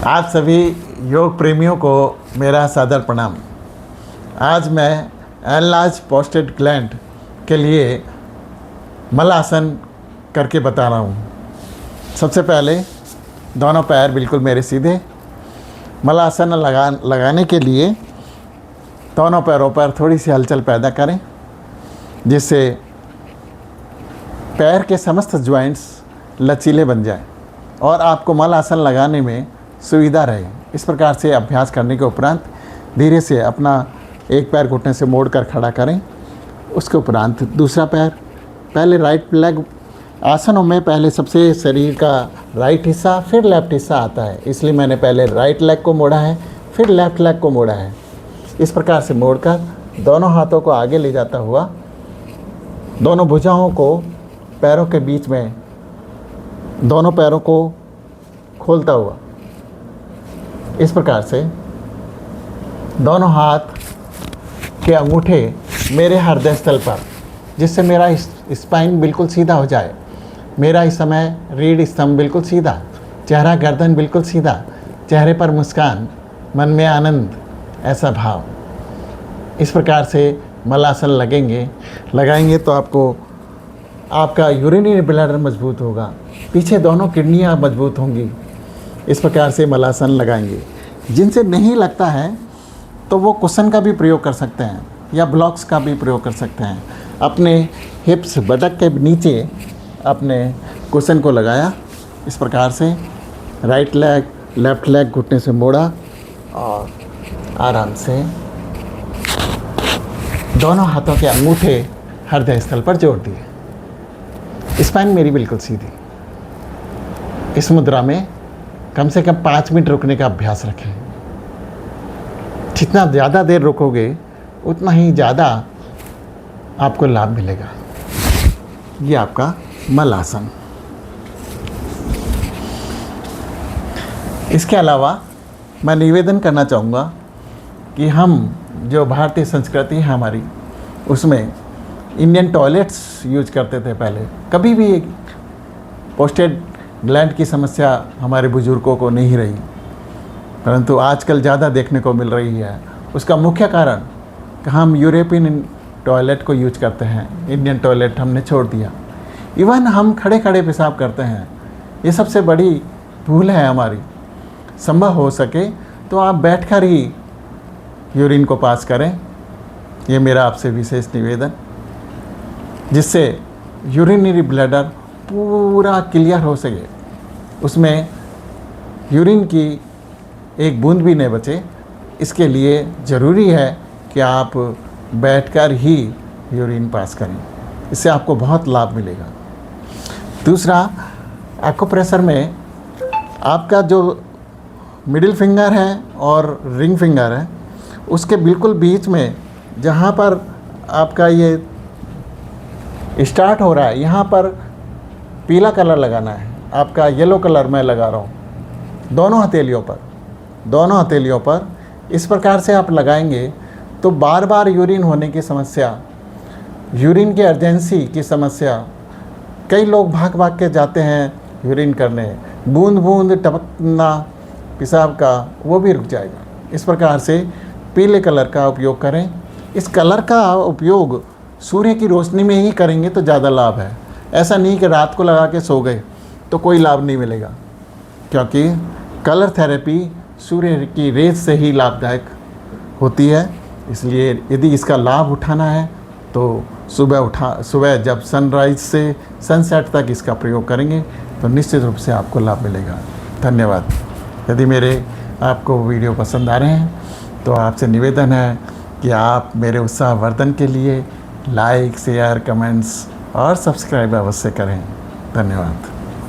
आप सभी योग प्रेमियों को मेरा सादर प्रणाम। आज मैं एनलार्ज प्रोस्टेट ग्लैंड के लिए मलासन करके बता रहा हूँ। सबसे पहले दोनों पैर बिल्कुल मेरे सीधे। मलासन लगाने के लिए दोनों पैरों पर थोड़ी सी हलचल पैदा करें, जिससे पैर के समस्त ज्वाइंट्स लचीले बन जाएं और आपको मलासन लगाने में सुविधा रहे। इस प्रकार से अभ्यास करने के उपरांत धीरे से अपना एक पैर घुटने से मोड़कर खड़ा करें। उसके उपरांत दूसरा पैर, पहले राइट लेग आसनों में पहले सबसे शरीर का राइट हिस्सा फिर लेफ्ट हिस्सा आता है, इसलिए मैंने पहले राइट लेग को मोड़ा है फिर लेफ्ट लेग को मोड़ा है। इस प्रकार से मोड़कर दोनों हाथों को आगे ले जाता हुआ दोनों भुजाओं को पैरों के बीच में दोनों पैरों को खोलता हुआ इस प्रकार से दोनों हाथ के अंगूठे मेरे हृदय स्थल पर, जिससे मेरा स्पाइन बिल्कुल सीधा हो जाए। मेरा इस समय रीढ़ स्तंभ बिल्कुल सीधा, चेहरा गर्दन बिल्कुल सीधा, चेहरे पर मुस्कान, मन में आनंद, ऐसा भाव। इस प्रकार से मलासन लगाएंगे तो आपका यूरिनरी ब्लैडर मजबूत होगा, पीछे दोनों किडनियाँ मजबूत होंगी। इस प्रकार से मलासन लगाएंगे। जिनसे नहीं लगता है तो वो कुशन का भी प्रयोग कर सकते हैं या ब्लॉक्स का भी प्रयोग कर सकते हैं। अपने हिप्स बटक के नीचे अपने कुशन को लगाया, इस प्रकार से राइट लेग लेफ्ट लेग घुटने से मोड़ा और आराम से दोनों हाथों के अंगूठे हृदय स्थल पर जोड़ दिए। स्पाइन मेरी बिल्कुल सीधी। इस मुद्रा में कम से कम 5 मिनट रुकने का अभ्यास रखें। जितना ज़्यादा देर रुकोगे उतना ही ज़्यादा आपको लाभ मिलेगा। ये आपका मलासन। इसके अलावा मैं निवेदन करना चाहूँगा कि हम जो भारतीय संस्कृति है हमारी, उसमें इंडियन टॉयलेट्स यूज करते थे पहले। कभी भी प्रोस्टेट ग्लैंड की समस्या हमारे बुजुर्गों को नहीं रही, परंतु आजकल ज़्यादा देखने को मिल रही है। उसका मुख्य कारण कि हम यूरोपियन टॉयलेट को यूज करते हैं, इंडियन टॉयलेट हमने छोड़ दिया। इवन हम खड़े खड़े पेशाब करते हैं, ये सबसे बड़ी भूल है हमारी। संभव हो सके तो आप बैठकर ही यूरिन को पास करें, ये मेरा आपसे विशेष निवेदन, जिससे यूरिनरी ब्लैडर पूरा क्लियर हो सके, उसमें यूरिन की एक बूंद भी नहीं बचे। इसके लिए ज़रूरी है कि आप बैठकर ही यूरिन पास करें, इससे आपको बहुत लाभ मिलेगा। दूसरा, एक्यूप्रेशर में आपका जो मिडिल फिंगर है और रिंग फिंगर है, उसके बिल्कुल बीच में जहाँ पर आपका ये स्टार्ट हो रहा है, यहाँ पर पीला कलर लगाना है। आपका येलो कलर मैं लगा रहा हूँ दोनों हथेलियों पर। इस प्रकार से आप लगाएंगे तो बार बार यूरिन होने की समस्या, यूरिन की अर्जेंसी की समस्या, कई लोग भाग भाग के जाते हैं यूरिन करने, बूंद बूंद टपकना पेशाब का, वो भी रुक जाएगा। इस प्रकार से पीले कलर का उपयोग करें। इस कलर का उपयोग सूर्य की रोशनी में ही करेंगे तो ज़्यादा लाभ है। ऐसा नहीं कि रात को लगा के सो गए तो कोई लाभ नहीं मिलेगा, क्योंकि कलर थेरेपी सूर्य की रेज से ही लाभदायक होती है। इसलिए यदि इसका लाभ उठाना है तो सुबह जब सनराइज से सनसेट तक इसका प्रयोग करेंगे तो निश्चित रूप से आपको लाभ मिलेगा। धन्यवाद। यदि मेरे आपको वीडियो पसंद आ रहे हैं तो आपसे निवेदन है कि आप मेरे उत्साहवर्धन के लिए लाइक, शेयर, कमेंट्स और सब्सक्राइब अवश्य करें। धन्यवाद।